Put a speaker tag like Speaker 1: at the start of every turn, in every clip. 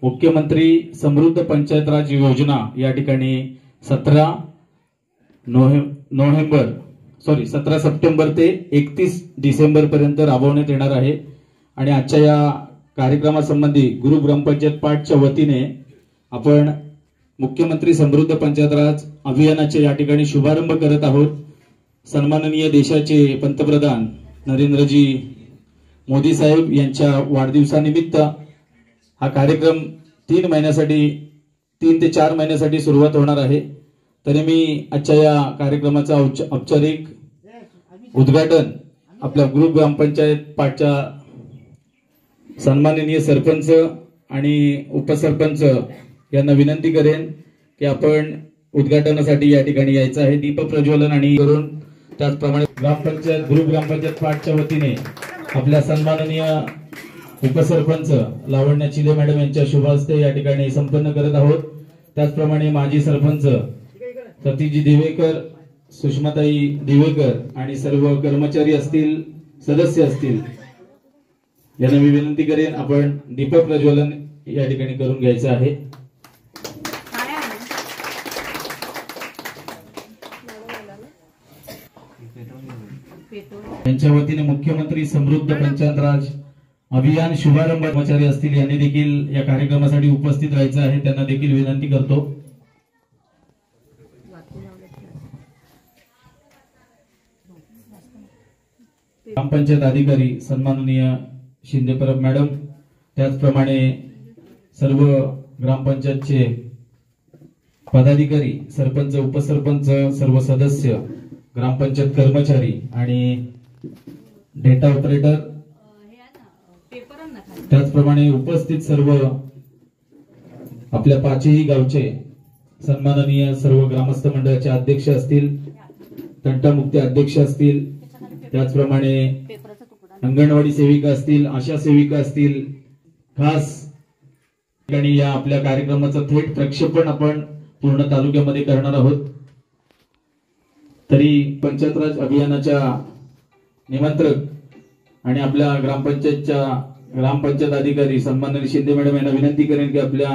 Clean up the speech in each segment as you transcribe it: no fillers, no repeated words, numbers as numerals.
Speaker 1: मुख्यमंत्री समृद्ध पंचायत राज योजना या ठिकाणी 17 सप्टेंबर ते 31 डिसेंबर पर्यंत राबवण्यात येणार आहे। आणि आजच्या या कार्यक्रमासंबंधी गुरु ग्रामपंचायत पाटच्या वतीने आपण मुख्यमंत्री समृद्ध पंचायत राज अभियानाचे या ठिकाणी शुभारंभ करत आहोत। सन्माननीय देशाचे पंतप्रधान नरेंद्रजी मोदी साहेब यांच्या वाढदिवसानिमित्त हा कार्यक्रम 3 ते 4 महिन्यासाठी सुरुवात होणार आहे। तरी मी आजच्या या कार्यक्रमाचा औपचारिक उद्घाटन आपल्या ग्रुप ग्रामपंचायत पाटच्या सन्माननीय सरपंच आणि उपसरपंच यांना विनंती करेन की आपण उद्घाटनासाठी या ठिकाणी यायचं आहे। दीप प्रज्वलन आणि करून त्याचप्रमाणे ग्रुप ग्रामपंचायत पाटच्या वतीने आपल्या सन्माननीय उपसरपंच लावण्य चिले मॅडम यांच्या शुभ हस्ते या ठिकाणी संपन्न करत आहोत। त्याचप्रमाणे माजी सरपंच सतीजी दिवेकर, सुषमाताई दिवेकर आणि सर्व कर्मचारी असतील, सदस्य असतील यांना मी विनंती करेन आपण दीप प्रज्वलन या ठिकाणी करून घ्यायचं आहे। त्यांच्या वतीने मुख्यमंत्री समृद्ध पंचायत राज अभियान शुभारंभ कर्मचारी असतील यांनी देखील या कार्यक्रमासाठी उपस्थित राहायचं आहे, त्यांना देखील विनंती करतो। ग्रामपंचायत अधिकारी सन्माननीय शिंदेपरब मॅडम, त्याचप्रमाणे सर्व ग्रामपंचायतचे पदाधिकारी, सरपंच, उपसरपंच, सर्व सदस्य, ग्रामपंचायत कर्मचारी आणि डेटा ऑपरेटर, त्याचप्रमाणे उपस्थित सर्व आपल्या पाचही गावचे सन्माननीय सर्व ग्रामस्थ मंडळाचे अध्यक्ष असतील, तंटामुक्ती अध्यक्ष असतील, त्याचप्रमाणे अंगणवाडी सेविका असतील, आशा सेविका असतील, खास ठिकाणी या आपल्या कार्यक्रमाचं थेट प्रक्षेपण आपण पूर्ण तालुक्यामध्ये करणार आहोत। तरी पंचायत राज अभियानाच्या निमंत्रक आणि आपल्या ग्रामपंचायत अधिकारी सन्माननीय शिंदे मॅडम यांना विनंती करेन की आपल्या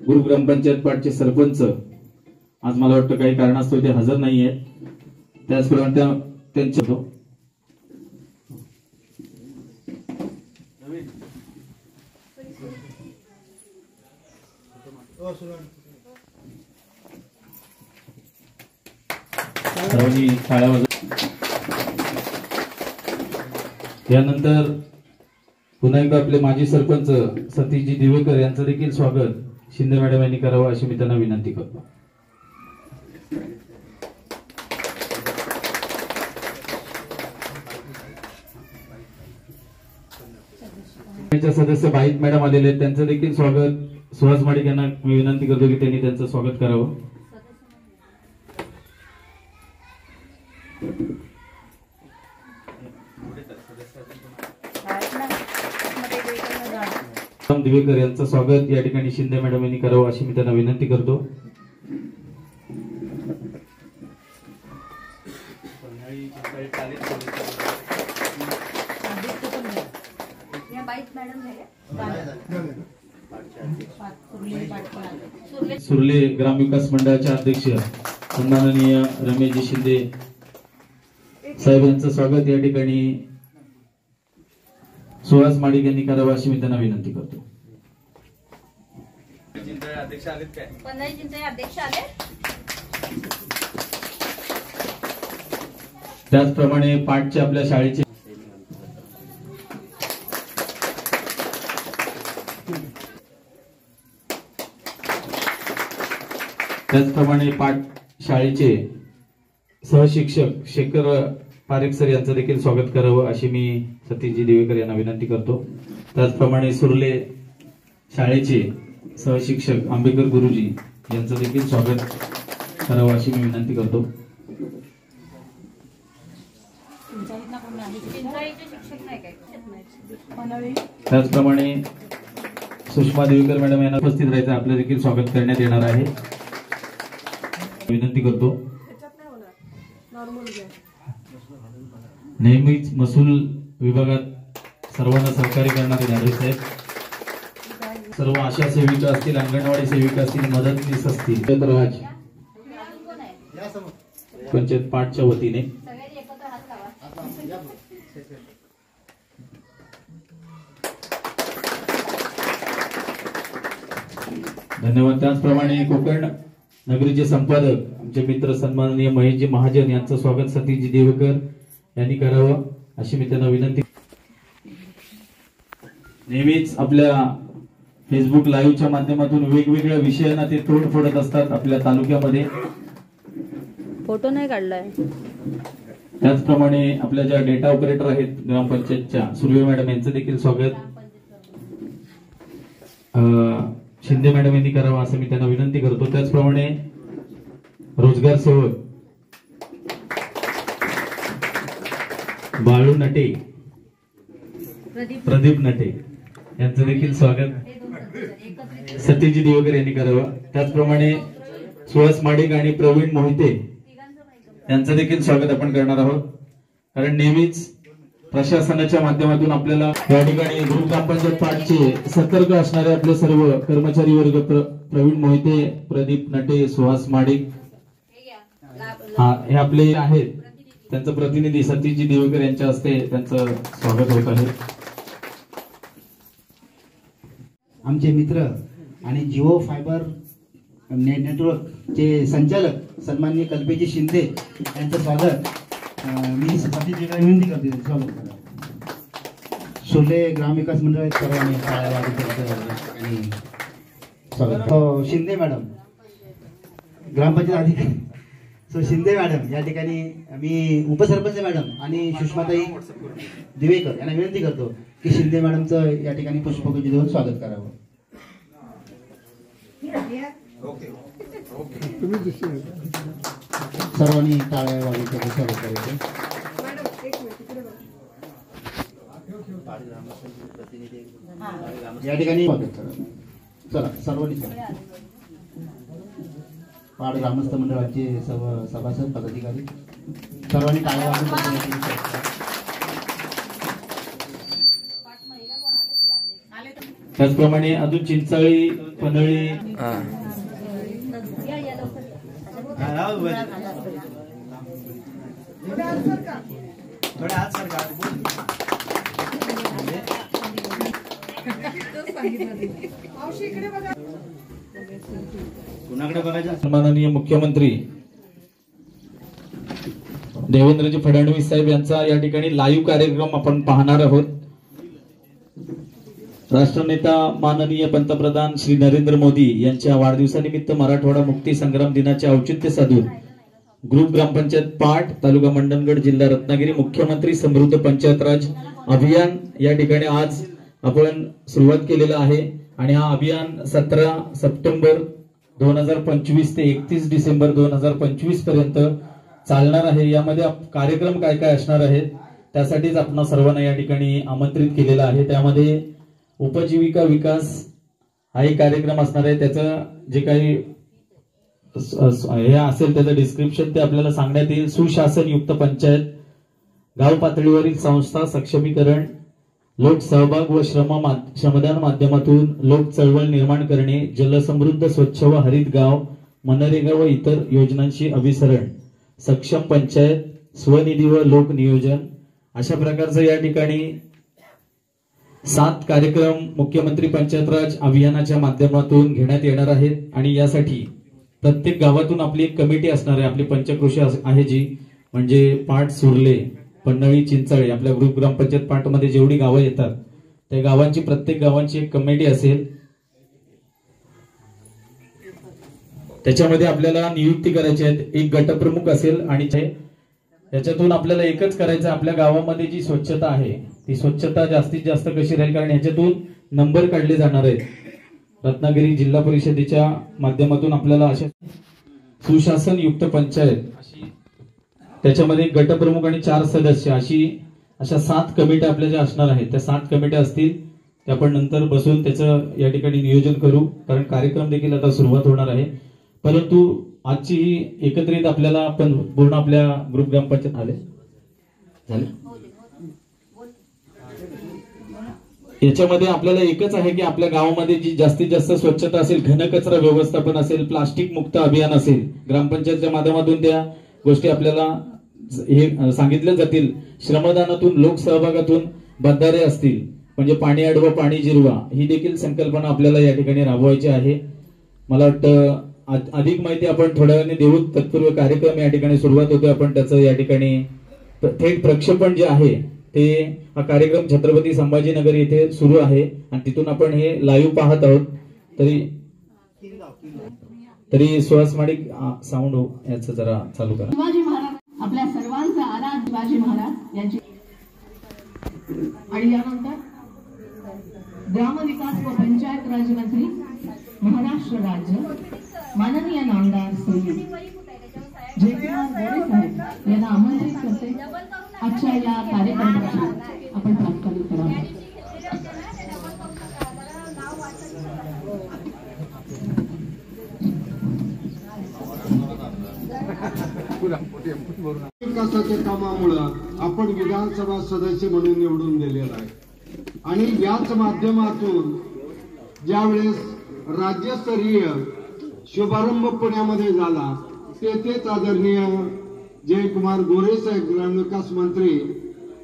Speaker 1: गुरु ग्रामपंचायत पाटचे सरपंच आज मला वाटतं काही कारणास्तव ते हजर नाही आहेत, त्याचप्रमाणे त्यांच्या सर्वांनी टाळ्या यानंतर पुन्हा एकदा आपले माजी सरपंच सतीशजी दिवेकर यांचं देखील स्वागत शिंदे मॅडम यांनी करावं अशी मी त्यांना विनंती करतो। सदस्य बाईत मॅडम आलेले आहेत, त्यांचं देखील स्वागत सुहास माडिक यांना मी विनंती करतो की त्यांनी त्यांचं स्वागत करावं। दिवेकर यांचं स्वागत या ठिकाणी शिंदे मॅडम यांनी करावं अशी मी त्यांना विनंती करतो। सुर्ले ग्रामविकास मंडळाचे अध्यक्ष सन्माननीय रमेशजी शिंदे साहेब यांचं स्वागत या ठिकाणी सुहास माडिक यांनी करावं अशी मी त्यांना विनंती करतो। त्याचप्रमाणे पाटच्या आपल्या शाळेचे पाट शाळेचे सहशिक्षक शेखर पारेख सर यांचं देखील स्वागत करावं अशी मी सतीशजी देवेकर यांना विनंती करतो। त्याचप्रमाणे सुर्ले शाळेचे सहशिक्षक आंबेकर गुरुजी यांचं देखील स्वागत करावं अशी मी विनंती करतो। त्याचप्रमाणे सुषमा देवीकर मॅडम यांना उपस्थित राहायचं आपलं देखील स्वागत करण्यात येणार आहे, विनंती करतो। नेहमीच महसूल विभागात सर्वांना सहकार्य करणारे नागरिक साहेब सर्व आशा सेविका असतील, अंगणवाडी सेविका असतील, मदतनीस असतील, राज पंचायत पाठच्या वतीने धन्यवाद. त्याचप्रमाणे कोकण नगरीचे संपादक आमचे मित्र सन्माननीय महेशजी महाजन यांचं स्वागत सतीशजी देवकर यांनी करावं अशी मी त्यांना विनंती. नेहमीच आपल्या फेसबुक लाईव्हच्या माध्यमातून वेगवेगळ्या विषयांना ते तोड फोडत असतात आपल्या तालुक्यामध्ये.
Speaker 2: फोटो नाही काढलाय.
Speaker 1: त्याचप्रमाणे आपल्या ज्या डेटा ऑपरेटर आहेत ग्रामपंचायतच्या सुर्वे मॅडम यांचं देखील स्वागत शिंदे मॅडम यांनी करावं असं मी त्यांना विनंती करतो. त्याचप्रमाणे रोजगार सेवक बाळू नटे, प्रदीप नटे यांचं देखील स्वागत सतीशजी देवकर यांनी करावं. त्याचप्रमाणे सुहास माडिक आणि प्रवीण मोहिते यांचं देखील स्वागत आपण करणार आहोत. कारण नेहमीच प्रशासनाच्या माध्यमातून आपल्याला या ठिकाणी ग्रुप ग्रामपंचायत पाठचे सतर्क असणारे आपले सर्व कर्मचारी वर्ग प्रवीण मोहिते, प्रदीप नटे, सुहास माडिक हे आपले आहेत. त्यांचं प्रतिनिधी सतीशजी देवकर यांच्या हस्ते त्यांचं स्वागत होत आहे.
Speaker 3: आमचे मित्र आणि जिओ फायबर नेटवर्कचे संचालक सन्माननीय कल्पेजी शिंदे यांचं स्वागत मी सतीशजीला विनंती करते. स्वागत करा. शोले ग्रामविकास मंडळ सर्वांनी आणि स्वागत. शिंदे मॅडम ग्रामपंचायत अधिकारी शिंदे मॅडम या ठिकाणी मी उपसरपंच मॅडम आणि सुषमाताई दिवेकर यांना विनंती करतो की शिंदे मॅडमचं या ठिकाणी पुष्पगुच्छ देऊन स्वागत करावं. सर्वांनी टाळ्या वाजवून स्वागत करायचं. या ठिकाणी स्वागत करा. चला सर्वांनी पाड ग्रामस्थ मंडळाचे सर्व सभासद पदाधिकारी सर्वांनी टाळ्या वाजवून.
Speaker 1: त्याचप्रमाणे अजून चिंचाळी पनळी सन्माननीय मुख्यमंत्री देवेंद्रजी फडणवीस साहेब यांचा या ठिकाणी लाईव्ह कार्यक्रम आपण पाहणार आहोत. राष्ट्रनेता माननीय पंतप्रधान श्री नरेंद्र मोदी यांच्या वाढदिवसानिमित्त मराठवाडा मुक्ती संग्राम दिनाचे औचित्य साधून ग्रुप ग्रामपंचायत पाठ, तालुका मंडणगड, जिल्हा रत्नागिरी मुख्यमंत्री समृद्ध पंचायत राज अभियान या ठिकाणी आज आपण सुरुवात केलेलं आहे. आणि हा अभियान 17 सप्टेंबर 2025 ते 31 डिसेंबर 2025 पर्यंत चालणार आहे. यामध्ये कार्यक्रम काय काय असणार आहेत त्यासाठीच आपण सर्वांना या ठिकाणी आमंत्रित केलेलं आहे. त्यामध्ये उपजीविका विकास हा एक कार्यक्रम असणार आहे. त्याचं जे काही हे असेल त्याचं डिस्क्रिप्शन ते आपल्याला सांगण्यात येईल. सुशासन युक्त पंचायत, गाव पातळीवरील संस्था सक्षमीकरण, लोक सहभाग व श्रमदान माध्यमातून लोक चळवळ निर्माण करणे, जलसमृद्ध स्वच्छ व हरित गाव, मनरेगा व इतर योजनांची अभिसरण, सक्षम पंचायत, स्वनिधी व लोक नियोजन अशा प्रकारचं या ठिकाणी 7 कार्यक्रम मुख्यमंत्री पंचायत राज अभियानाच्या माध्यमातून घेण्यात येणार आहेत. आणि यासाठी प्रत्येक गावातून आपली एक कमिटी असणार आहे. आपली पंचक्रोशी आहे जी म्हणजे पाट, सुर्ले, पन्हाळी, चिंचाळे आपल्या ग्रुप ग्रामपंचायत पाठमध्ये जेवढी गावं येतात त्या गावांची प्रत्येक गावांची एक कमिटी असेल. त्याच्यामध्ये आपल्याला नियुक्ती करायची आहे. एक गटप्रमुख असेल आणि याच्यातून आपल्याला एकच करायचं, आपल्या गावामध्ये जी स्वच्छता आहे ती स्वच्छता जास्तीत जास्त कशी राहील. कारण ह्याच्यातून नंबर काढले जाणार आहेत. रत्नागिरी जिल्हा परिषदेच्या माध्यमातून आपल्याला अशा सुशासन युक्त पंचायत अशी त्याच्यामध्ये गटप्रमुख आणि 4 सदस्य अशा 7 कमिट्या आपल्या ज्या असणार आहेत त्या 7 कमिट्या असतील. ते आपण नंतर बसून त्याचं या ठिकाणी नियोजन करू. कारण कार्यक्रम देखील आता सुरुवात होणार आहे. परंतु आजची ही एकत्रित आपल्याला आपण पूर्ण आपल्या ग्रुप ग्रामपंचायत झाले याच्यामध्ये आपल्याला एकच आहे की आपल्या गावामध्ये जी जास्तीत जास्त स्वच्छता असेल, घनकचरा व्यवस्थापन असेल, प्लास्टिक मुक्त अभियान असेल, ग्रामपंचायतच्या माध्यमातून त्या गोष्टी आपल्याला हे सांगितल्या जातील. श्रमदानातून, लोकसहभागातून बंधारे असतील, म्हणजे पाणी अडवा पाणी जिरवा, ही देखील संकल्पना आपल्याला या ठिकाणी राबवायची आहे. मला वाटतं अधिक माहिती आपण थोड्या वेळाने देऊ. तत्पूर्वी कार्यक्रम या ठिकाणी सुरुवात होते. आपण त्याचं या ठिकाणी थेट प्रक्षेपण जे आहे ते हा कार्यक्रम छत्रपती संभाजीनगर येथे सुरू आहे आणि तिथून आपण हे लाईव्ह पाहत आहोत. तरी सुहास माडिक साऊंड याचं जरा चालू करा.
Speaker 4: शिवाजी महाराज आपल्या सर्वांचा आराध्य शिवाजी महाराज यांची आणि यानंतर ग्रामविकास व पंचायत राज मंत्री महाराष्ट्र राज्य माननीय नामदार श्री जयकुमार गोरे साहेब यांना आमंत्रित करते. आजच्या या कार्यक्रमाची आपण प्रास्ताविक करावं.
Speaker 5: विकासाच्या कामामुळे आपण विधानसभा सदस्य म्हणून निवडून दिलेला आहे आणि याच माध्यमातून ज्यावेळेस राज्यस्तरीय शुभारंभ पुण्यामध्ये झाला तेथेच आदरणीय जयकुमार गोरे साहेब ग्रामविकास मंत्री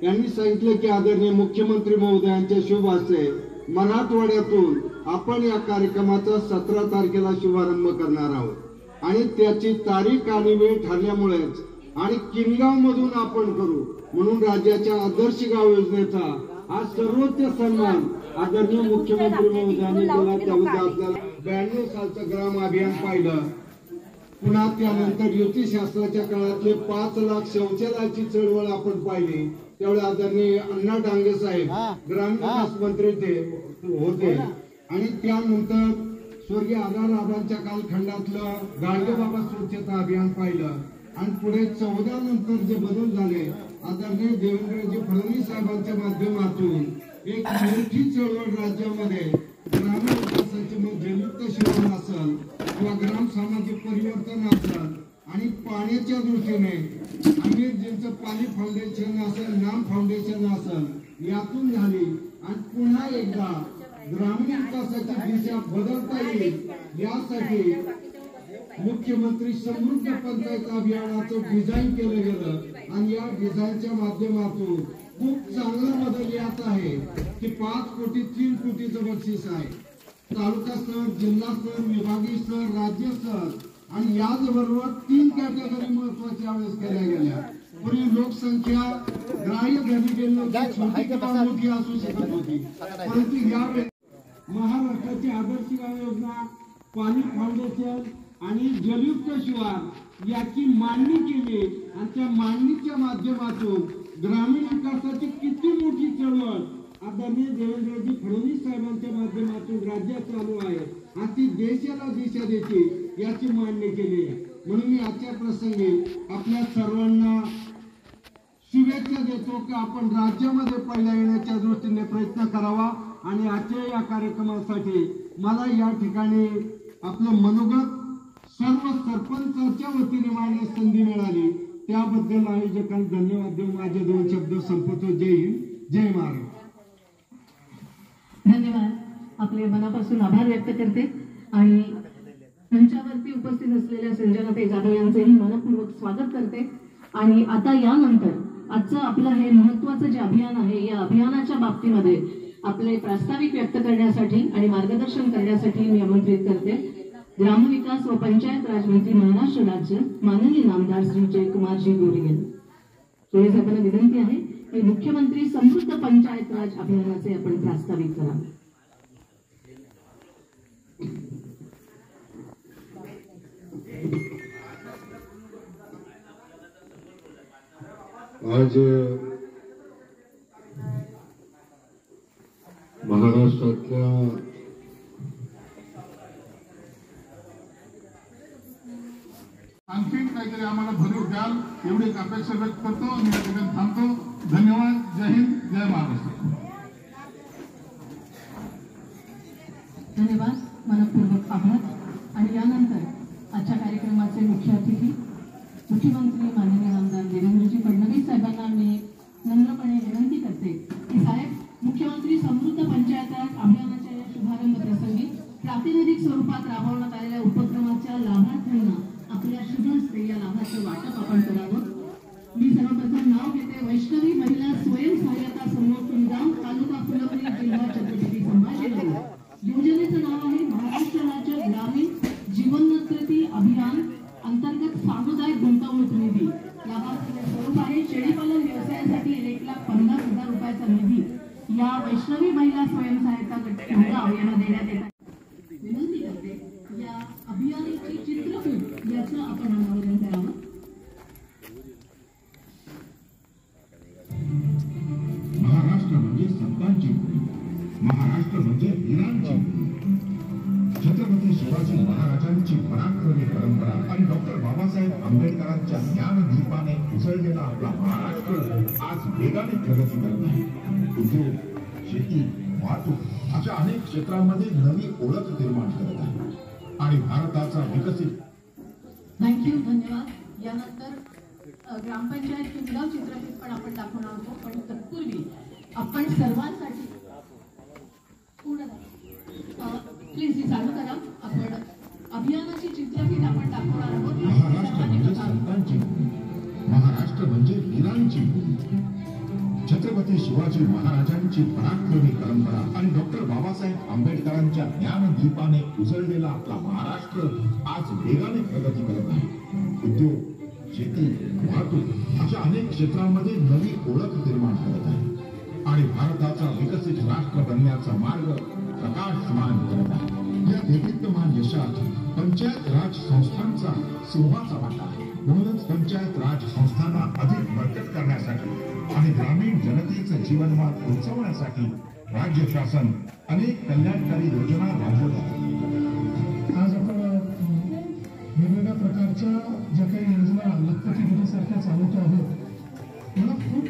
Speaker 5: यांनी सांगितले की आदरणीय मुख्यमंत्री महोदयांच्या शुभ हस्ते मराठवाड्यातून आपण या कार्यक्रमाचा 17 तारखेला शुभारंभ करणार आहोत आणि त्याची तारीख आणि वेळ ठरल्यामुळेच आणि किनगाव मधून आपण करू म्हणून राज्याच्या आदर्श गाव योजनेचा आज सर्वोच्च सन्मान आदरणीय मुख्यमंत्री महोदयांनी दिला. त्यामध्ये आपल्याला 92 सालचं ग्राम अभियान पाहिलं. पुन्हा त्यानंतर युती शास्त्राच्या काळातले 5 लाख शौचालयाची चळवळ आपण पाहिली. त्यावेळी आदरणीय अण्णा डांगे साहेब ग्रामविकास मंत्री ते होते आणि त्यानंतर स्वर्गीय आर.आर. आबांच्या कालखंडातलं गाडगेबाबा स्वच्छता अभियान पाहिलं आणि पुढे 14 नंतर जे बदल झाले आदरणीय देवेंद्रजी फडणवीस साहेबांच्या माध्यमातून एक मोठी चळवळ राज्यामध्ये ग्रामीण विकासाची मग जलयुक्त शिवार असेल किंवा ग्राम सामाजिक परिवर्तन असेल आणि पाण्याच्या दृष्टीने आमिरजींचं पाणी फाउंडेशन असेल, नाम फाउंडेशन असेल, यातून झाली आणि पुन्हा एकदा ग्रामीण विकासाची दिशा बदलता येईल यासाठी मुख्यमंत्री समृद्ध पंचायत अभियानाचं डिझाईन केलं गेलं आणि या डिझाईनच्या माध्यमातून खूप चांगला बदल यात आहे की 5 कोटी 3 कोटीचं बक्षीस आहे. तालुका स्तर, जिल्हा स्तर, विभागीय स्तर, राज्य स्तर आणि याचबरोबर 3 कॅटेगरी महत्वाच्या वेळेस केल्या गेल्या. पूर्वी लोकसंख्या ग्राह्य धरली गेली नव्हती, छोटी किंवा मोठी असू शकत होती, परंतु यावेळी महाराष्ट्राची आदर्श गाव योजना, पाणी फाउंडेशन आणि जलयुक्त शिवार याची मांडणी केली आणि त्या मांडणीच्या माध्यमातून ग्रामीण विकासाची किती मोठी चळवळ आदरणीय देवेंद्रजी फडणवीस साहेबांच्या माध्यमातून राज्यात चालू आहे आणि ती देशाला दिशा देते याची मांडणी केली आहे. म्हणून मी आजच्या प्रसंगी आपल्या सर्वांना शुभेच्छा देतो की आपण राज्यामध्ये पहिल्या येण्याच्या दृष्टीने प्रयत्न करावा आणि आजच्या या कार्यक्रमासाठी मला या ठिकाणी आपलं मनोगत सर्व सरपंचाच्या वतीने मांडण्यास संधी मिळाली त्याबद्दल आयोजकांना धन्यवाद देऊन माझे 2 शब्द संपवतो. जय हिंद, जय महाराष्ट्र.
Speaker 4: धन्यवाद. आपले मनापासून आभार व्यक्त करते आणि मंचावरती उपस्थित असलेल्या संजनाताई जाधव यांचेही मनपूर्वक स्वागत करते. आणि आता यानंतर आजचं आपलं हे महत्वाचं जे अभियान आहे या अभियानाच्या बाबतीमध्ये आपले प्रास्ताविक व्यक्त करण्यासाठी आणि मार्गदर्शन करण्यासाठी मी आमंत्रित करते ग्रामविकास व पंचायत राज मंत्री महाराष्ट्र राज्य माननीय नामदार श्री जयकुमारजी गोरे यांना. गोरे साहेबांना विनंती आहे की मुख्यमंत्री समृद्ध पंचायत राज अभियानाचे आपण प्रास्ताविक करावे.
Speaker 5: आज महाराष्ट्रातल्या
Speaker 6: आणखी काहीतरी आम्हाला भरीव द्याल एवढी अपेक्षा व्यक्त करतो आणि या ठिकाणी थांबतो. धन्यवाद. जय हिंद, जय महाराष्ट्र.
Speaker 4: धन्यवाद. मनपूर्वक आभार. आणि यानंतर आजच्या कार्यक्रमाचे मुख्य अतिथी मुख्यमंत्री माननीय आमदार देवेंद्रजी फडणवीस साहेबांना मी नम्रपणे विनंती करते की साहेब मुख्यमंत्री समृद्ध पंचायत पंचायत अभियानाच्या या शुभारंभ प्रसंगी प्रातिनिधिक स्वरूपात राबवण्यात आलेल्या उपक्रमाच्या लाभार्थ्यांना आपल्या शुभ हस्ते या लाभाचं वाटप आपण करावं. मी सर्वप्रथम नाव घेते. वैष्णवी महिला स्वयंसहाय्यता समूह कुलगाव, तालुका फुलंब्री, जिल्हा छत्रपती संभाजीनगर. योजनेचं नाव आहे महाराष्ट्र राज्य ग्रामीण जीवनोन्नती अभियान अंतर्गत सामुदायिक गुंतवणूक निधी. लाभार्थीचे स्वरूप आहे शेळीपालन व्यवसायासाठी 1,50,000 रुपयाचा निधी या वैष्णवी महिला स्वयंसहायता गट कुलगाव यांना देण्यात येत आहे. विनंती करते या अभियानाची चित्रफित याचं आपण अनावरण करावं.
Speaker 6: महाराष्ट्र म्हणजे संतांची भूमी, महाराष्ट्र म्हणजे वीरांची भूमी. छत्रपती शिवाजी महाराजांची पराक्रमी परंपरा आणि डॉक्टर बाबासाहेब आंबेडकरांच्या ज्ञानदीपाने उसळलेला आपला महाराष्ट्र आज वेगाने प्रगती करत आहे. उद्योग, शेती, वाहतूक अशा अनेक क्षेत्रांमध्ये नवी ओळख निर्माण करत आहे आणि भारताचा विकसित.
Speaker 4: थँक्यू, धन्यवाद. यानंतर ग्रामपंचायत कुलगाव चित्रफित पण आपण दाखवणार आहोत, पण तत्पूर्वी आपण सर्वांसाठी प्लीज ही चालू करा. आपण अभियानाची चित्रफित आपण दाखवणार आहोत.
Speaker 6: महाराष्ट्र म्हणजे संतांची भूमी, महाराष्ट्र म्हणजे वीरांची भूमी. छत्रपती शिवाजी महाराजांची पराक्रमी परंपरा आणि डॉक्टर बाबासाहेब आंबेडकरांच्या ज्ञानदीपाने उसळलेला आपला महाराष्ट्र आज वेगाने प्रगती करत आहे. उद्योग, शेती, वाहतूक अशा अनेक क्षेत्रांमध्ये नवी ओळख निर्माण करत आहे आणि भारताचा विकसित राष्ट्र बनण्याचा मार्ग प्रकाशमान करत आहे. या देदीप्यमान यशात पंचायत राज संस्थांचा सिंहाचा वाटा आहे. म्हणूनच पंचायत राज संस्थांना अधिक बळकट करण्यासाठी आणि ग्रामीण जनतेचं जीवनमान उंचवण्यासाठी राज्य शासन अनेक कल्याणकारी योजना राबवत आहे.
Speaker 7: आज आपण वेगवेगळ्या प्रकारच्या ज्या काही योजना लखपतीसारख्या चालवतो आहोत. मला खूप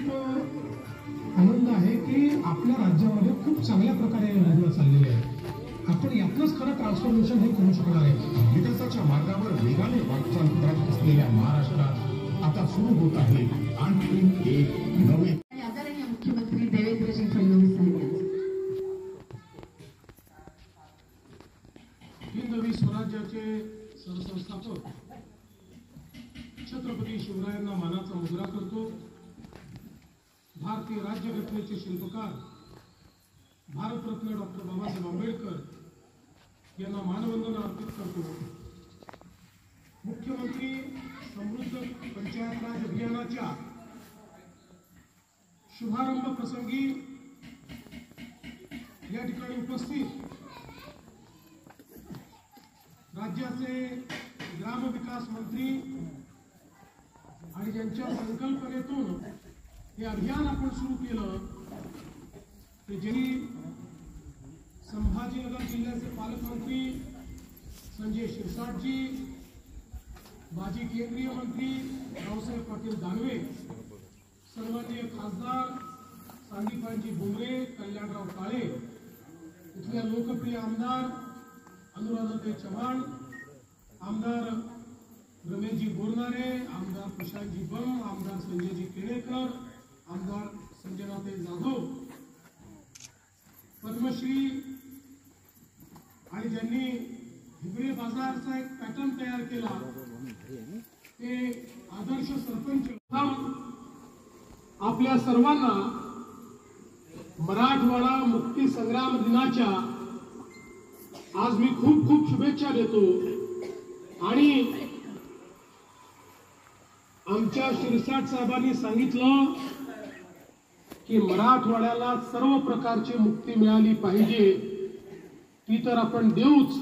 Speaker 7: आनंद आहे की आपल्या राज्यामध्ये खूप चांगल्या प्रकारे योजना चाललेल्या आहेत. आपण यातलंच खरं ट्रान्सफॉर्मेशन हे करू शकणार आहे.
Speaker 6: विकासाच्या मार्गावर वेगाने वाटचाल करत असलेल्या महाराष्ट्रात आता सुरू होत आहे आणखी एक नवे.
Speaker 4: आदरणीय मुख्यमंत्री देवेंद्रजी फडणवीस साहेब यांचं.
Speaker 7: हिंदवी स्वराज्याचे सरसंस्थापक छत्रपती शिवरायांना मानाचा मुजरा करतो. भारतीय राज्यघटनेचे शिल्पकार भारतरत्न डॉक्टर बाबासाहेब आंबेडकर यांना मानवंदना अर्पित करतो. मुख्यमंत्री समृद्ध पंचायत राज अभियानाच्या शुभारंभ प्रसंगी या ठिकाणी उपस्थित राज्याचे ग्रामविकास मंत्री आणि ज्यांच्या संकल्पनेतून हे अभियान आपण सुरू केलं ते ज्यांनी संभाजीनगर जिल्ह्याचे पालकमंत्री संजय शिरसाटजी, माजी केंद्रीय मंत्री रावसाहेब पाटील दानवे, सन्माननीय खासदार संदीपानजी भुमरे, कल्याणराव काळे, इथल्या लोकप्रिय आमदार अनुराधाताई चव्हाण, आमदार रमेशजी बोरनारे, आमदार प्रशांतजी बम, आमदार संजयजी केळेकर, आमदार संजनाताई जाधव, पद्मश्री आणि ज्यांनी हिबळे बाजारचा एक पॅटर्न तयार केला ते आदर्श सरपंच. आपल्या सर्वांना मराठवाडा मुक्ती संग्राम दिनाच्या आज मी खूप खूप शुभेच्छा देतो. आणि आमच्या शिरसाट साहेबांनी सांगितलं की मराठवाड्याला सर्व प्रकारची मुक्ती मिळाली पाहिजे, ती तर आपण देऊच,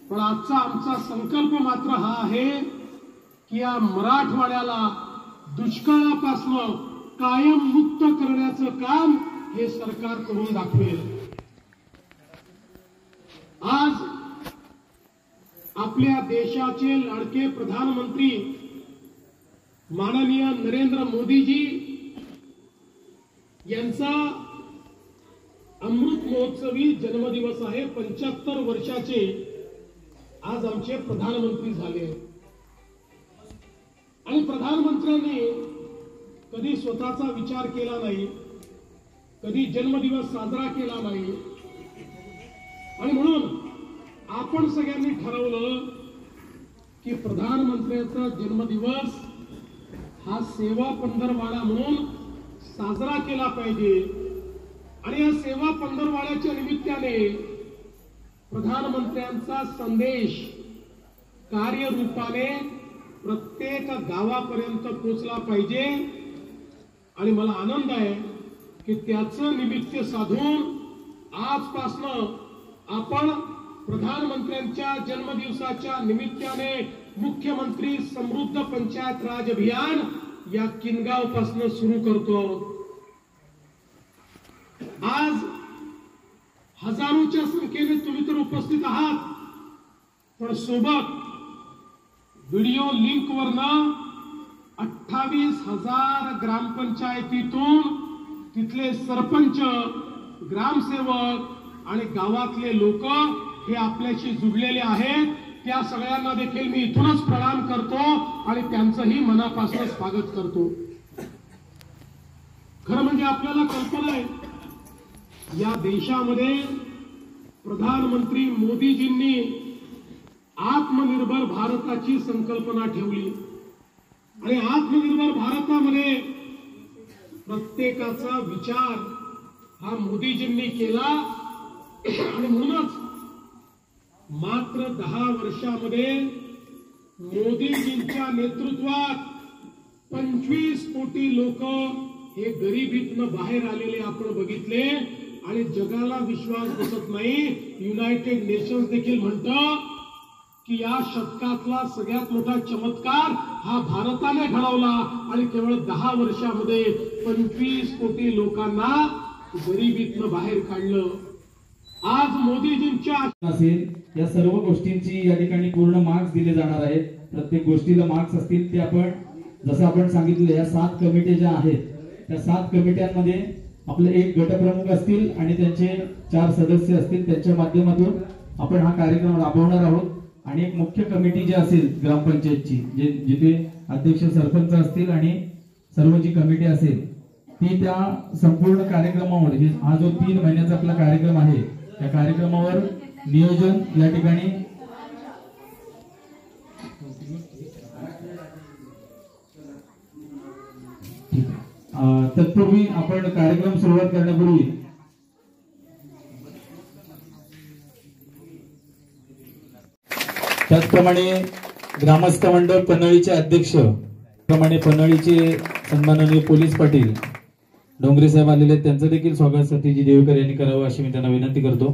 Speaker 7: पण आजचा आमचा संकल्प मात्र हा आहे की या मराठवाड्याला दुष्काळापासून कायम मुक्त करण्याचं काम हे सरकार करून दाखवेल. आज आपल्या देशाचे लाडके प्रधानमंत्री माननीय नरेंद्र मोदीजी यांचा अमृत महोत्सवी जन्मदिवस आहे. 75 वर्षाचे आज आमचे प्रधानमंत्री झाले आणि प्रधानमंत्र्यांनी कधी स्वतःचा विचार केला नाही, कधी जन्मदिवस साजरा केला नाही, आणि म्हणून आपण सगळ्यांनी ठरवलं की प्रधानमंत्र्यांचा जन्मदिवस हा सेवा पंधरवाडा म्हणून साजरा केला पाहिजे आणि या सेवा पंधरवाड्याच्या निमित्ताने प्रधानमंत्र्यांचा संदेश कार्यरूपाने प्रत्येक गावापर्यंत पोहोचला पाहिजे आणि मला आनंद आहे की त्याचं निमित्त साधून आजपासनं आपण प्रधानमंत्र्यांच्या जन्मदिवसाच्या निमित्ताने मुख्यमंत्री समृद्ध पंचायत राज अभियान या किनगाव पासून सुरू करतो। आज हजारोच्या संख्येने तुम्ही तर उपस्थित आहात, पण सोबत व्हिडिओ लिंक वरनं 28,000 ग्रामपंचायतीतून तिथले सरपंच, ग्रामसेवक आणि गावातले लोक हे आपल्याशी जुडलेले आहेत। त्या सगळ्यांना देखील मी इथूनच प्रणाम करतो आणि त्यांचंही मनापासून स्वागत करतो। खरं म्हणजे आपल्याला कल्पना आहे, या देशामध्ये प्रधानमंत्री मोदीजींनी आत्मनिर्भर भारताची संकल्पना ठेवली आणि आत्मनिर्भर भारतामध्ये प्रत्येकाचा विचार हा मोदीजींनी केला आणि म्हणूनच मात्र 10 वर्षामध्ये मोदीजींच्या नेतृत्वात 25 कोटी लोक हे गरिबीतनं बाहेर आलेले आपण बघितले आणि जगाला विश्वास बसत नाही। युनायटेड नेशन्स देखील म्हणतं की या शतकातला सगळ्यात मोठा चमत्कार हा भारताने घडवला आणि केवळ 10 वर्षामध्ये 25 कोटी लोकांना गरिबीतनं बाहेर काढलं। आज मोदीजींच्या
Speaker 1: असेल या सर्व गोष्टींची या ठिकाणी पूर्ण मार्क्स दिले जाणार आहेत। प्रत्येक गोष्टीला मार्क्स असतील ते आपण जसं आपण सांगितलं या 7 कमिट्या ज्या आहेत त्या 7 कमिट्यांमध्ये आपले एक गटप्रमुख असतील आणि त्यांचे 4 सदस्य असतील, त्यांच्या माध्यमातून आपण हा कार्यक्रम राबवणार आहोत। आणि एक मुख्य कमिटी जी असेल ग्रामपंचायतची जिथे अध्यक्ष सरपंच असतील आणि सर्व जी कमिटी असेल ती त्या संपूर्ण कार्यक्रमावर हा जो 3 महिन्याचा आपला कार्यक्रम आहे त्या कार्यक्रमावर नियोजन या ठिकाणी तत्पूर्वी आपण कार्यक्रम सुरुवात करण्यापूर्वी त्याचप्रमाणे ग्रामस्थ मंडळ पन्हाळीचे अध्यक्ष प्रमाणे पन्हाळीचे सन्माननीय पोलीस पाटील डोंगरे साहेब आलेले आहेत, त्यांचं देखील स्वागत सतीजी देवकर यांनी करावं अशी मी त्यांना विनंती करतो।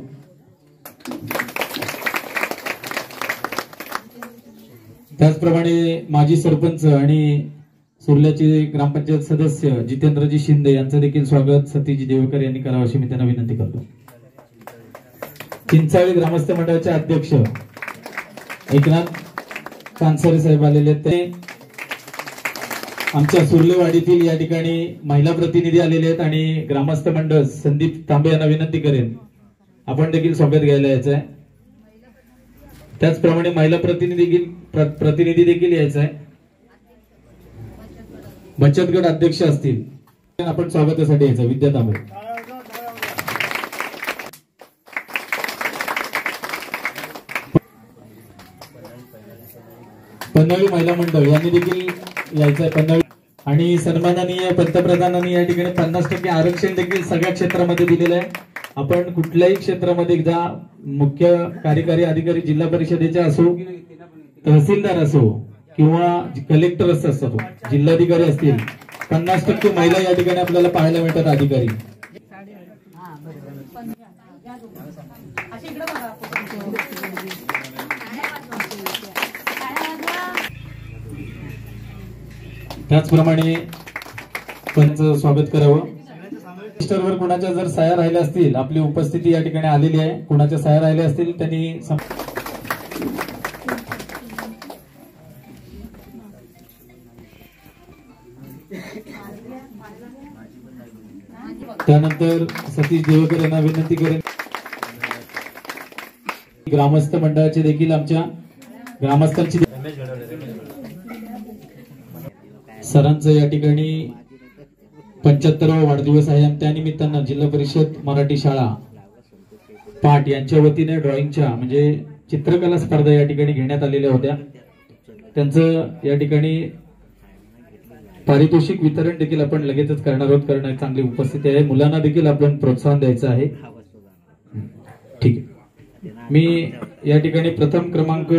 Speaker 1: त्याचप्रमाणे माजी सरपंच आणि सुर्ल्याचे ग्रामपंचायत सदस्य जितेंद्रजी शिंदे यांचं देखील स्वागत सतीजी देवकर यांनी करावं अशी मी त्यांना विनंती करतो। चिंचाळी ग्रामस्थ मंडळाचे अध्यक्ष एकनाथ कानसरे साहेब आलेले आहेत, ते आमच्या सुर्लेवाडीतील या ठिकाणी महिला प्रतिनिधी आलेले आहेत आणि ग्रामस्थ मंडळ संदीप तांबे यांना विनंती करेन आपण देखील स्वागत घ्यायला यायचं आहे। त्याचप्रमाणे महिला प्रतिनिधी देखील यायचं आहे, बचत गट अध्यक्ष असतील आपण स्वागतासाठी यायचं। विद्या तांबे पन्हाळी महिला मंडळ यांनी देखील यायचं आहे पन्हाळी आणि सन्माननीय पंतप्रधानांनी या ठिकाणी 50% आरक्षण देखील सगळ्या क्षेत्रामध्ये दिलेलं आहे। आपण कुठल्याही क्षेत्रामध्ये एकदा मुख्य कार्यकारी अधिकारी जिल्हा परिषदेचे असो, तहसीलदार असो किंवा कलेक्टर असतो, जिल्हाधिकारी असतील, 50% महिला या ठिकाणी आपल्याला पाहायला मिळतात अधिकारी। त्याचप्रमाणे पंच स्वागत करावं। रजिस्टरवर कोणाच्या जर सह्या राहिल्या असतील, आपली उपस्थिती या ठिकाणी आलेली आहे, कोणाच्या सह्या राहिल्या असतील त्यांनी त्यानंतर सतीश देवकर यांना विनंती करेन ग्रामस्थ मंडळाचे देखील आमच्या ग्रामस्थांची सरांचं या ठिकाणी 75वा वाढदिवस आहे आणि त्यानिमित्तानं जिल्हा परिषद मराठी शाळा पाट यांच्या वतीने ड्रॉइंगच्या म्हणजे चित्रकला स्पर्धा या ठिकाणी घेण्यात आलेल्या होत्या. त्यांचं या ठिकाणी पारितोषिक वितरण देखील आपण लगेचच करणार आहोत, कारण चांगली उपस्थिती आहे. मुलांना देखील आपण प्रोत्साहन द्यायचं आहे. ठीक आहे. मी या ठिकाणी प्रथम क्रमांक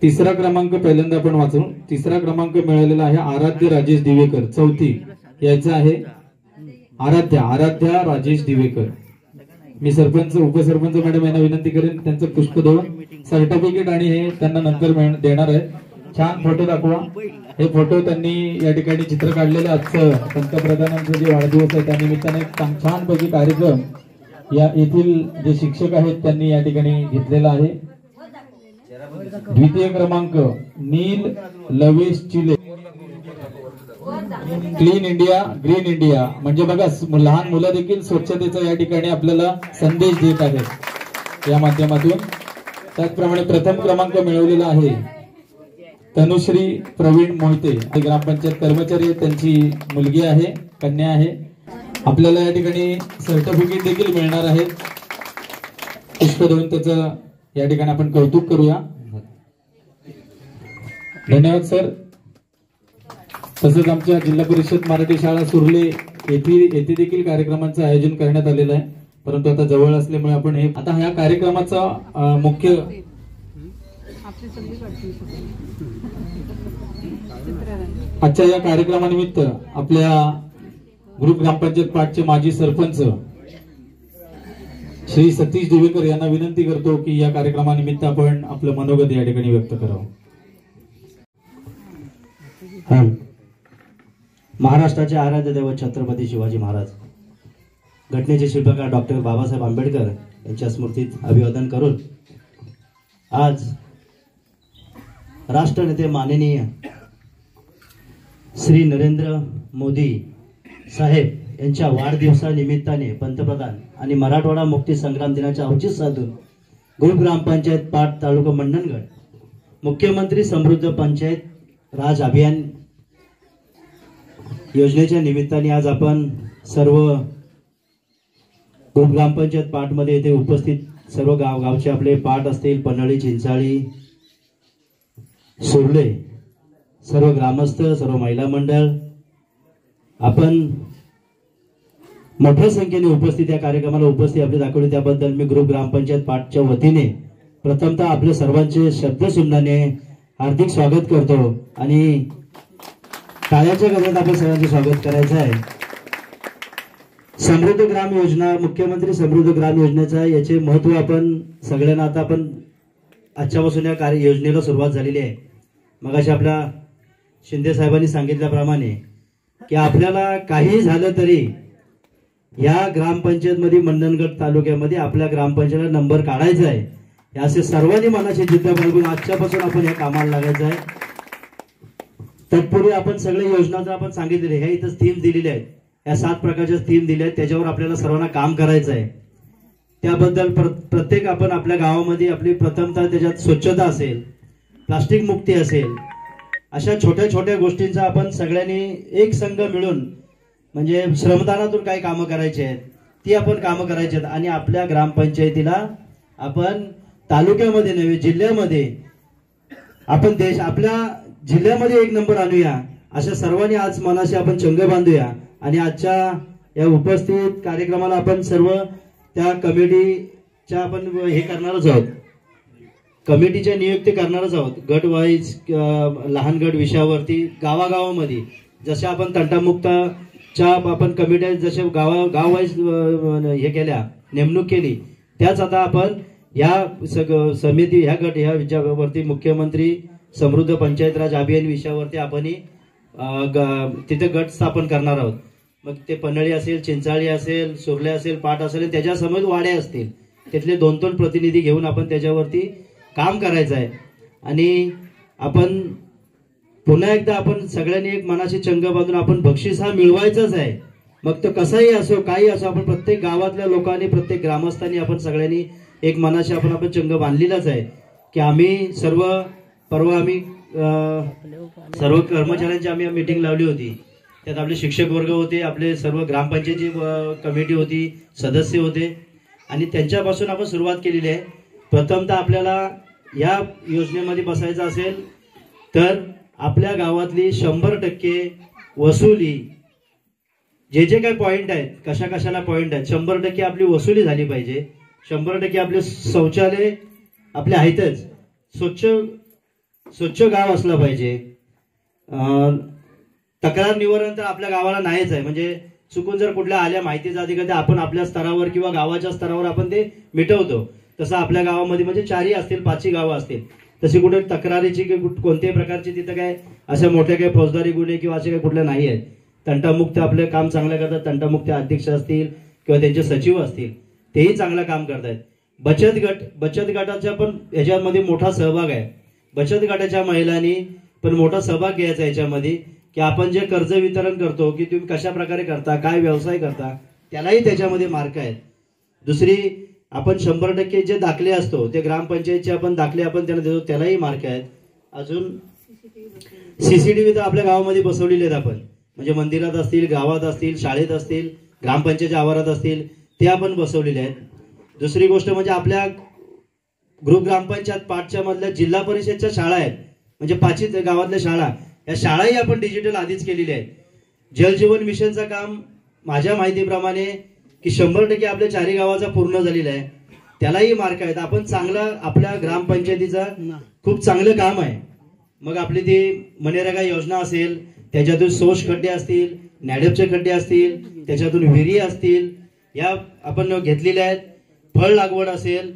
Speaker 1: तिसरा क्रमांक पहिल्यांदा आपण वाचू. तिसरा क्रमांक मिळालेला आहे आराध्य राजेश दिवेकर, चौथी यायचं आहे. आराध्या राजेश दिवेकर. मी सरपंच उपसरपंच मॅडम यांना विनंती करेन त्यांचं पुष्प देऊन सर्टिफिकेट आणि हे त्यांना नंतर देणार आहे. छान फोटो दाखवा. हे फोटो त्यांनी या ठिकाणी चित्र काढलेले. आजचं पंतप्रधानांचा जे वाढदिवस आहे त्यानिमित्ताने छान पैकी कार्यक्रम या येथील जे शिक्षक आहेत त्यांनी या ठिकाणी घेतलेला आहे. द्वितीय क्रमांक नील लवेश चिले, क्लीन इंडिया ग्रीन इंडिया. म्हणजे बघा लहान मुलं देखील स्वच्छतेचा या ठिकाणी आपल्याला संदेश देत आहेत या माध्यमातून. त्याचप्रमाणे प्रथम क्रमांक मिळवलेला आहे तनुश्री प्रवीण मोहिते, ग्रामपंचायत कर्मचारी, त्यांची मुलगी आहे, कन्या आहे. आपल्याला या ठिकाणी सर्टिफिकेट देखील मिळणार आहे. पुष्प देऊन त्याचं या ठिकाणी आपण कौतुक करूया. धन्यवाद सर. तसंच आमच्या जिल्हा परिषद मराठी शाळा सुर्ले येथे देखील कार्यक्रमांचं आयोजन करण्यात आलेलं आहे, परंतु आता जवळ असल्यामुळे आपण हे आता ह्या कार्यक्रमाचा मुख्य आजच्या या कार्यक्रमानिमित्त आपल्या ग्रुप ग्रामपंचायत पाटचे माजी सरपंच श्री सतीश दिवेकर यांना विनंती करतो की या कार्यक्रमानिमित्त आपण आपलं मनोगत या ठिकाणी व्यक्त करावं.
Speaker 3: महाराष्ट्राचे आराध्य दैवत छत्रपती शिवाजी महाराज, घटनेचे शिल्पकार डॉक्टर बाबासाहेब आंबेडकर यांच्या स्मृतीत अभिवादन करून आज राष्ट्रनेते माननीय श्री नरेंद्र मोदी साहेब यांच्या वाढदिवसानिमित्ताने पंतप्रधान आणि मराठवाडा मुक्ती संग्राम दिनाच्या औचित्य साधून ग्रुप ग्रामपंचायत पाट तालुका मंडणगड मुख्यमंत्री समृद्ध पंचायत राज अभियान योजनेच्या निमित्ताने आज आपण सर्व ग्रुप ग्रामपंचायत पाटमध्ये येथे उपस्थित सर्व गावचे आपले पाट असतील, पन्हाळी, चिंचाळी, सुर्ले, सर्व ग्रामस्थ, सर्व महिला मंडळ, आपण मोठ्या संख्येने उपस्थित या कार्यक्रमाला उपस्थित आपले दाखवले त्याबद्दल मी ग्रुप ग्रामपंचायत पाटच्या वतीने प्रथमतः आपले सर्वांचे शब्दसुमनाने हार्दिक स्वागत करतो आणि टाळ्याच्या गजरात आपण सर्वांचे स्वागत करायचं आहे. समृद्ध ग्राम योजना, मुख्यमंत्री समृद्ध ग्राम योजनेचा याचे महत्व आपण सगळ्यांना आता आपण आजच्यापासून या योजनेला सुरुवात झालेली आहे. मगाशी आपल्या शिंदे साहेबांनी सांगितल्याप्रमाणे की आपल्याला काही झालं तरी या ग्रामपंचायतमध्ये मंडणगड तालुक्यामध्ये आपल्या ग्रामपंचायतीला नंबर काढायचा आहे. असे सर्वांनी मनाची जिद्द बाळगून आजच्यापासून आपण या कामाला लागायचं आहे. तत्पूर्वी आपण सगळ्या योजनांचा आपण सांगितलेले ह्या इथं थीम दिलेल्या आहेत, या 7 प्रकारच्या थीम दिल्या आहेत, त्याच्यावर आपल्याला सर्वांना काम करायचं आहे. त्याबद्दल प्रत्येक आपण आपल्या गावामध्ये आपली प्रथमतः त्याच्यात स्वच्छता असेल, प्लास्टिक मुक्ती असेल, अशा छोट्या छोट्या गोष्टींचा आपण सगळ्यांनी एक संघ मिळून म्हणजे श्रमदानातून काही कामं करायची आहेत ती आपण कामं करायची आहेत आणि आपल्या ग्रामपंचायतीला आपण तालुक्यामध्ये नव्हे जिल्ह्यामध्ये आपण आपल्या जिल्ह्यामध्ये 1 नंबर आणूया. अशा सर्वांनी आज मनाशी आपण चंग बांधूया आणि आजच्या या उपस्थित कार्यक्रमाला आपण सर्व त्या कमिटीच्या आपण हे करणारच आहोत, कमिटीच्या नियुक्ती करणारच आहोत. गट वाईज लहान गट विषयावरती गावागावामध्ये जसे आपण तंटामुक्तच्या आपण कमिट्या जसे गाव वाईज हे केल्या नेमणूक केली त्याच आता आपण या समिती ह्या गट ह्या विषयावरती मुख्यमंत्री समृद्ध पंचायत राज अभियान विषयावरती आपण तिथे गट स्थापन करणार आहोत. मग ते पन्हाळी असेल, चिंचाळी असेल, सुर्ले असेल, पाट असेल, त्याच्यासमोर वाड्या असतील, तिथले 2-2 प्रतिनिधी घेऊन आपण त्याच्यावरती काम करायचं आहे. आणि आपण पुन्हा एकदा आपण सगळ्यांनी एक मनाशी चंग बांधून आपण बक्षीस हा मिळवायचाच आहे. मग तो कसाही असो काही असो आपण प्रत्येक गावातल्या लोकांनी प्रत्येक ग्रामस्थांनी आपण सगळ्यांनी एक मनाशी आपण चंग बांधलेलाच आहे की आम्ही परवा आम्ही सर्व कर्मचाऱ्यांची आम्ही मीटिंग लावली होती
Speaker 8: त्यात आपले शिक्षक वर्ग होते, आपले सर्व ग्रामपंचायतची कमिटी होती, सदस्य होते आणि त्यांच्यापासून आपण सुरुवात केलेली आहे. प्रथमतः आपल्याला या योजनेमध्ये बसायचं असेल तर आपल्या गावातली 100% वसुली, जे जे काही पॉईंट आहेत, कशाला पॉईंट आहेत, 100% आपली वसुली झाली पाहिजे. 100% आपले शौचालय आपले आहेतच, स्वच्छ गाव असलं पाहिजे. तक्रार निवारण तर आपल्या गावाला नाहीच आहे. म्हणजे चुकून जर कुठल्या आल्या माहितीचा अधिकार आपण आपल्या स्तरावर किंवा गावाच्या स्तरावर आपण ते मिटवतो. तसं आपल्या गावामध्ये म्हणजे 4 असतील, 5 गावं असतील, तशी कुठे तक्रारीची कोणत्याही प्रकारची तिथं काय अशा मोठ्या काही फौजदारी गुन्हे किंवा असे काही कुठल्या नाही आहेत. तंटामुक्त आपले काम चांगलं करतात. तंटामुक्त अध्यक्ष असतील किंवा त्यांचे सचिव असतील, तेही चांगलं काम करतायत. बचत गटाचा पण याच्यामध्ये मोठा सहभाग आहे. बचत गटाच्या महिलांनी पण मोठा सहभाग घ्यायचा याच्यामध्ये, की आपण जे कर्ज वितरण करतो की तुम्ही कशा प्रकारे करता, काय व्यवसाय करता, त्यालाही त्याच्यामध्ये मार्क आहेत. दुसरी आपण 100% जे दाखले असतो ते ग्रामपंचायतचे आपण दाखले आपण त्यांना देतो, त्यालाही मार्क आहेत. अजून CCTV तर आपल्या गावामध्ये बसवलेले आहेत आपण, म्हणजे मंदिरात असतील, गावात असतील, शाळेत असतील, ग्रामपंचायतच्या आवारात असतील, ते आपण बसवलेले आहेत. दुसरी गोष्ट म्हणजे आपल्या ग्रुप ग्रामपंचायत 5च्या मधल्या जिल्हा परिषदच्या शाळा आहेत, म्हणजे 5 गावातल्या शाळा, या शाळाही आपण डिजिटल आधीच केलेल्या आहेत. जलजीवन मिशनचं काम माझ्या माहितीप्रमाणे की 100% आपल्या 4 गावाचा पूर्ण झालेला आहे, त्यालाही मार्क आहेत. आपण चांगला आपल्या ग्रामपंचायतीचं खूप चांगलं काम आहे. मग आपली ती मनरेगा योजना असेल, त्याच्यातून सोश खड्डे असतील, नॅडपचे खड्डे असतील, त्याच्यातून विहिरी असतील, या आपण घेतलेल्या आहेत. फळ लागवड असेल,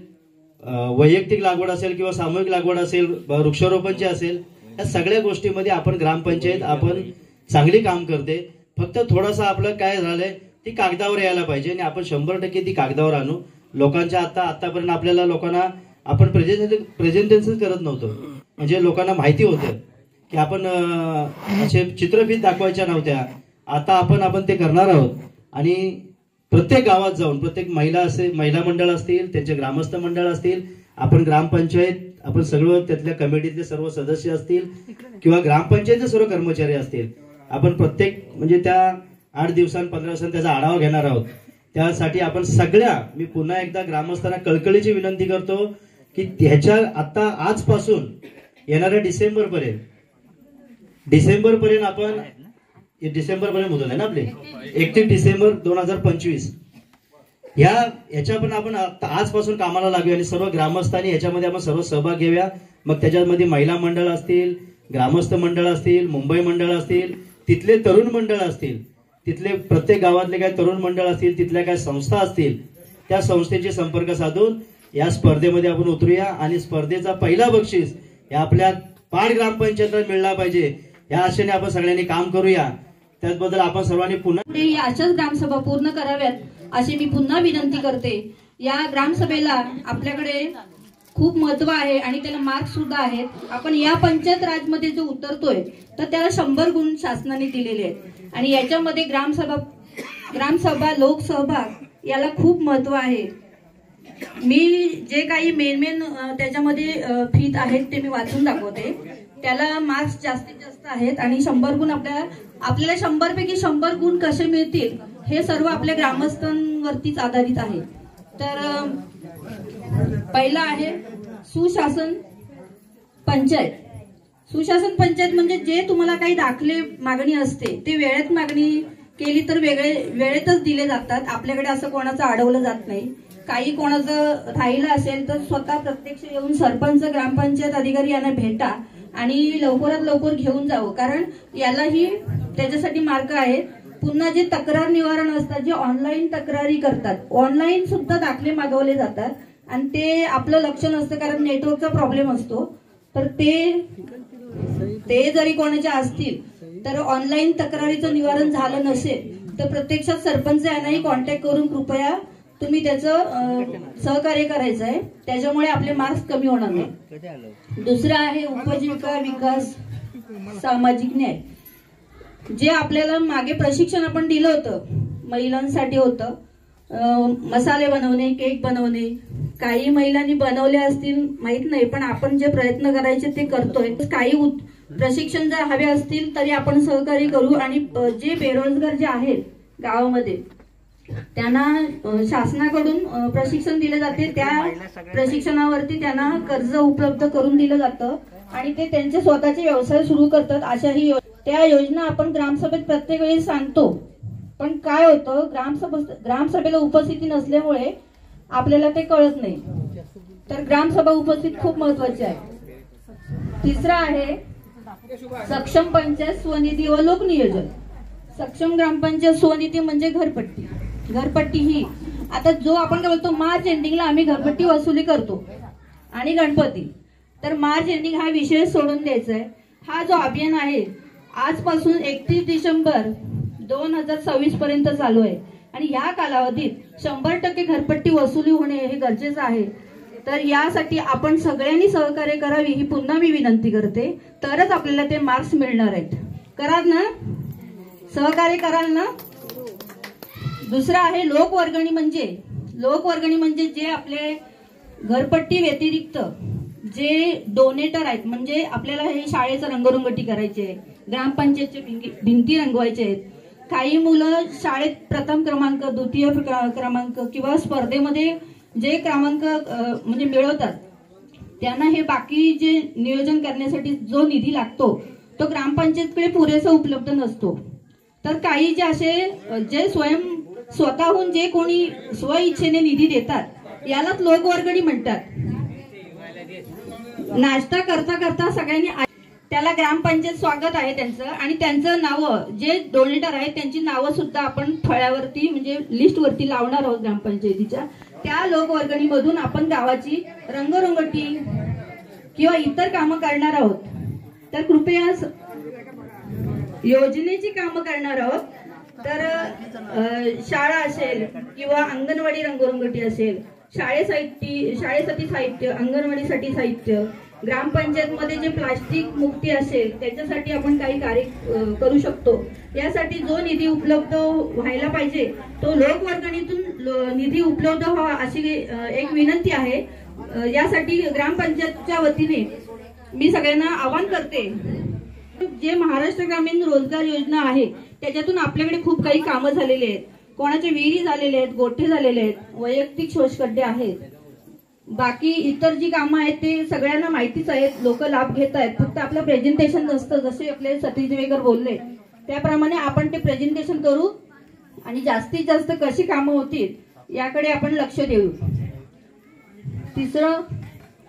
Speaker 8: वैयक्तिक लागवड असेल किंवा सामूहिक लागवड असेल, वृक्षारोपणचे असेल, या सगळ्या गोष्टीमध्ये आपण ग्रामपंचायत आपण चांगली काम करते. फक्त थोडंसं आपलं काय झालंय ती कागदावर यायला पाहिजे आणि आपण 100% ती कागदावर आणू. लोकांच्या आतापर्यंत आपल्याला लोकांना आपण प्रेझेंटेशन करत नव्हतो, म्हणजे लोकांना माहिती होतं की आपण असे चित्रफित दाखवायच्या नव्हत्या. आता आपण ते करणार आहोत आणि प्रत्येक गावात जाऊन प्रत्येक महिला मंडळ असतील, त्यांचे ग्रामस्थ मंडळ असतील, आपण ग्रामपंचायत, आपण सगळं त्यातल्या कमिटीतले सर्व सदस्य असतील किंवा ग्रामपंचायतचे सर्व कर्मचारी असतील, आपण प्रत्येक म्हणजे त्या 8 दिवसांनी 15 दिवसांनी त्याचा आढावा घेणार आहोत. त्यासाठी आपण मी पुन्हा एकदा ग्रामस्थांना कळकळीची विनंती करतो की ह्याच्या आता आजपासून येणाऱ्या डिसेंबरपर्यंत आपण डिसेंबरपर्यंत मुदत आहे ना आपली, 31 डिसेंबर 2025, ह्याच्या पण आपण आजपासून कामाला लागूया आणि सर्व ग्रामस्थांनी ह्याच्यामध्ये आपण सर्व सहभाग घेऊया. मग त्याच्यामध्ये महिला मंडळ असतील, ग्रामस्थ मंडळ असतील, मुंबई मंडळ असतील, तिथले तरुण मंडळ असतील, तिथले प्रत्येक गावातले काय तरुण मंडळ असतील, तिथल्या काय संस्था असतील, त्या संस्थेचे संपर्क साधून या स्पर्धेमध्ये आपण उतरूया आणि स्पर्धेचा पहिला बक्षीस या आपल्या 5 ग्रामपंचायतीला मिळला पाहिजे, या आशेने आपण सगळ्यांनी काम करूया. त्याचबद्दल आपण सर्वांनी पुन्हा
Speaker 4: अशाच ग्रामसभा पूर्ण कराव्यात अशी मी पुन्हा विनंती करते. या ग्रामसभेला आपल्याकडे खूप महत्व आहे आणि त्याला मार्क्स सुद्धा आहेत. आपण या पंचायत राजमध्ये जो उतरतोय तर त्याला 100 गुण शासनाने दिलेले आहेत आणि याच्यामध्ये ग्रामसभा लोकसहभाग याला खूप महत्व आहे. मी जे काही मेन त्याच्यामध्ये फीत आहेत ते मी वाचून दाखवते. त्याला मार्क्स जास्तीत जास्त आहेत आणि 100 गुण आपल्याला 100 पैकी 100 गुण कसे मिळतील हे सर्व आपल्या ग्रामस्थांवरतीच आधारित आहे. तर पहिला आहे सुशासन पंचायत. सुशासन पंचायत म्हणजे जे तुम्हाला काही दाखले मागणी असते ते वेळेत मागणी केली तर वेळेतच दिले जातात. आपल्याकडे असं कोणाचं अडवलं जात नाही. काही कोणाचं राहिलं असेल तर स्वतः प्रत्यक्ष येऊन सरपंच, ग्रामपंचायत अधिकारी यांना भेटा आणि लवकरात लवकर घेऊन जावं, कारण यालाही त्याच्यासाठी मार्ग आहे. पुन्हा जे तक्रार निवारण असतात, जे ऑनलाईन तक्रारी करतात, ऑनलाईन सुद्धा दाखले मागवले जातात आणि ते आपलं लक्ष नसतं कारण नेटवर्कचा प्रॉब्लेम असतो. तर ते जरी कोणाचे असतील तर ऑनलाईन तक्रारीचं निवारण झालं नसेल तर प्रत्यक्षात सरपंच यांनाही कॉन्टॅक्ट करून कृपया तुम्ही त्याचं सहकार्य करायचं आहे. त्याच्यामुळे आपले मार्क्स कमी होणार नाही. दुसरं आहे उपजीविका विकास सामाजिक न्याय. जे आपल्याला मागे प्रशिक्षण आपण दिलं होतं महिलांसाठी होतं, मसाले बनवणे, केक बनवणे, काही महिलांनी बनवले असतील माहित नाही, पण आपण जे प्रयत्न करायचे ते करतोय. काही
Speaker 9: प्रशिक्षण जर हवे असतील तरी आपण सहकार्य करू आणि जे बेरोजगार जे आहेत गावामध्ये त्यांना शासनाकडून प्रशिक्षण दिले जाते, त्या प्रशिक्षणावरती त्यांना कर्ज उपलब्ध करून दिलं जातं आणि ते त्यांचे स्वतःचे व्यवसाय सुरू करतात. अशाही त्या योजना आपण ग्रामसभेत प्रत्येक वेळी सांगतो, पण काय होतं ग्रामसभेला उपस्थिती नसल्यामुळे आपल्याला ते कळत नाही. तर ग्रामसभा उपस्थित खूप महत्वाची आहे. तिसरा आहे सक्षम पंचायत स्वनिधी व लोकनियोजन. सक्षम ग्रामपंचायत स्वनिधी म्हणजे घरपट्टी. घरपट्टी ही आता जो आपण काय बोलतो मार्च एंडिंगला आम्ही घरपट्टी वसुली करतो आणि गणपती, तर मार्च एंडिंग हा विषय सोडून द्यायचा आहे. हा जो अभियान आहे आजपासून 31 डिसेंबर 2026 पर्यंत चालू आहे आणि या कालावधीत 100% घरपट्टी वसुली होणे हे गरजेचं आहे. तर यासाठी आपण सगळ्यांनी सहकार्य करावी ही पुन्हा मी विनंती करते, तरच आपल्याला ते मार्क्स मिळणार आहेत. कराल ना? सहकार्य कराल ना? दुसरा आहे लोकवर्गणी. म्हणजे जे आपले घरपट्टी व्यतिरिक्त जे डोनेटर आहेत, म्हणजे आपल्याला हे शाळेचं रंगरंगोटी करायची आहे, ग्रामपंचायतचे भिंती रंगवायचे आहेत, काही मुलं शाळेत प्रथम क्रमांक, द्वितीय क्रमांक किंवा स्पर्धेमध्ये जे क्रमांक म्हणजे मिळवतात त्यांना हे बाकी जे नियोजन करण्यासाठी जो निधी लागतो तो ग्रामपंचायतकडे पुरेसा उपलब्ध नसतो. तर काही जे असे जे स्वतःहून जे कोणी स्वइच्छेने निधी देतात यालाच लोकवर्गणी म्हणतात. नाश्ता करता करता सगळ्यांनी त्याला ग्रामपंचायत स्वागत आहे त्यांचं, आणि त्यांचं नावं जे डोनेटर आहेत त्यांची नावं सुद्धा आपण फळ्यावरती म्हणजे लिस्टवरती लावणार आहोत ग्रामपंचायतीच्या. त्या लोकवर्गणीमधून आपण गावाची रंगरंगोटी किंवा इतर कामं करणार आहोत. तर कृपया योजनेची कामं करणार आहोत. तर शाळा असेल किंवा अंगणवाडी रंगरंगोटी असेल, शाळेसाठी साहित्य, अंगणवाडीसाठी साहित्य, ग्रामपंचायतमध्ये जे प्लास्टिक मुक्ती असेल त्याच्यासाठी आपण काही कार्य करू शकतो. यासाठी जो निधी उपलब्ध व्हायला पाहिजे तो लोकवर्गणीतून निधी उपलब्ध व्हावा अशी एक विनंती आहे. यासाठी ग्रामपंचायतच्या वतीने मी सगळ्यांना आवाहन करते. जे महाराष्ट्र ग्रामीण रोजगार योजना आहे त्याच्यातून आपल्याकडे खूप काही कामं झालेली आहेत. कोणाचे विहिरी झालेले आहेत, गोठे झालेले आहेत, वैयक्तिक शोषखड्डे आहेत. बाकी इतर जी कामं आहेत ते सगळ्यांना माहितीच आहेत, लोक लाभ घेत आहेत. फक्त आपलं प्रेझेंटेशन नसतं, जसे आपले सतीश वेगर बोलले त्याप्रमाणे आपण ते प्रेझेंटेशन करू आणि जास्तीत जास्त कशी कामं होतील याकडे आपण लक्ष देऊ. तिसरं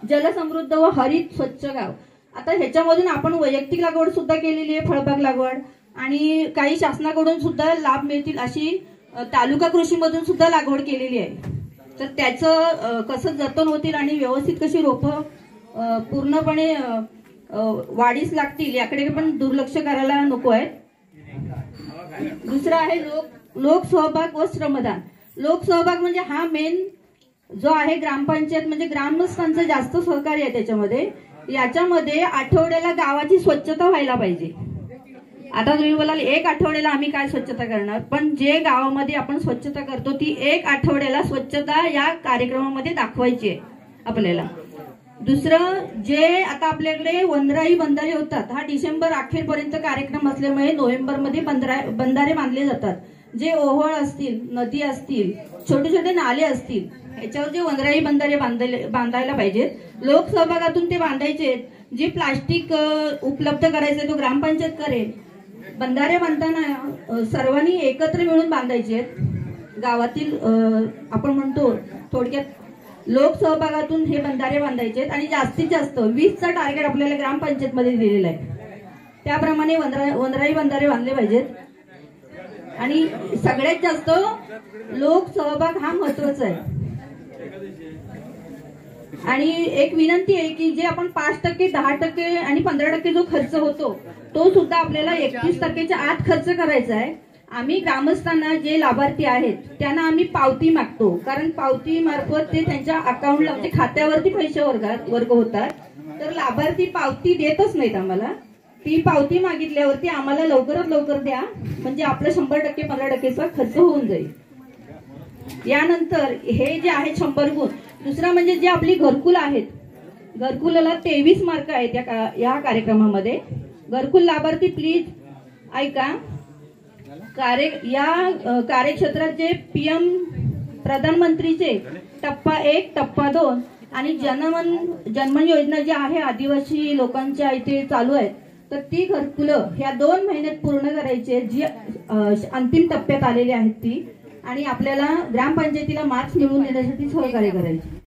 Speaker 9: जलसमृद्ध व हरित स्वच्छ गाव. आता ह्याच्यामधून आपण वैयक्तिक लागवड सुद्धा केलेली आहे, फळबाग लागवड, आणि काही शासनाकडून सुद्धा लाभ मिळतील अशी तालुका कृषीमधून सुद्धा लागवड केलेली आहे. तर त्याचं कसं जतन होतील आणि व्यवस्थित कशी रोपं पूर्णपणे वाढीस लागतील याकडे पण दुर्लक्ष करायला नको आहे. दुसरं आहे लोकसहभाग व श्रमदान. लोकसहभाग म्हणजे हा मेन जो आहे ग्रामपंचायत म्हणजे ग्रामस्थांचं जास्त सहकार्य आहे त्याच्यामध्ये. याच्यामध्ये आठवड्याला गावाची स्वच्छता व्हायला पाहिजे. आता तुम्ही बोलाल 1 आठवड्याला आम्ही काय स्वच्छता करणार, पण जे गावामध्ये आपण स्वच्छता करतो ती 1 आठवड्याला स्वच्छता या कार्यक्रमामध्ये दाखवायची आहे आपल्याला. दुसरं जे आता आपल्याकडे वनराई बंधारे होतात, हा डिसेंबर अखेरपर्यंत कार्यक्रम असल्यामुळे नोव्हेंबरमध्ये बंधारे बांधले जातात. जे ओहोळ असतील, नदी असतील, छोटे छोटे नाले असतील याच्यावर जे वनराई बंधारे बांधायला पाहिजेत. लोकसहभागातून ते बांधायचे. जे प्लास्टिक उपलब्ध करायचे तो ग्रामपंचायत करेल. बंधारे बांधताना सर्वांनी एकत्र मिळून बांधायचे आहेत. गावातील आपण म्हणतो थोडक्यात लोकसहभागातून हे बंधारे बांधायचे आहेत आणि जास्तीत जास्त 20चा टार्गेट आपल्याला ग्रामपंचायत मध्ये दिलेला आहे. त्याप्रमाणे वनराई बंधारे बांधले पाहिजेत. आणि सगळ्यात जास्त लोकसहभाग हा महत्वाचा आहे. आणि एक विनंती आहे की जे आपण 5%, 10% आणि 15% जो खर्च होतो तो सुद्धा आपल्याला 31% आत खर्च करायचा आहे. आम्ही ग्रामस्थांना जे लाभार्थी आहेत त्यांना आम्ही पावती मागतो, कारण पावती मार्फत ते त्यांच्या अकाउंटला म्हणजे खात्यावरती पैसे वर्ग होतात. तर लाभार्थी पावती देतच नाहीत आम्हाला. ती पावती मागितल्यावरती आम्हाला लवकरात लवकर द्या, म्हणजे आपलं 100%, 15%चा खर्च होऊन जाईल. यानंतर हे जे आहे 100 गुण. दुसरा म्हणजे जे आपली घरकुल आहेत, घरकुलाला 23 मार्क आहेत या कार्यक्रमामध्ये. घरकुल लाभार्थी प्लीज ऐका. या कार्यक्षेत्रात जे PM प्रधानमंत्रीचे टप्पा 1, टप्पा 2 आणि जनमन योजना जी आहे आदिवासी लोकांच्या इथे चालू आहेत, तर ती घरकुलं ह्या 2 महिन्यात पूर्ण करायची, जी अंतिम टप्प्यात आलेली आहेत ती, आणि आपल्याला ग्रामपंचायतीला मार्क्स मिळवून देण्यासाठी सहकार्य करायचे.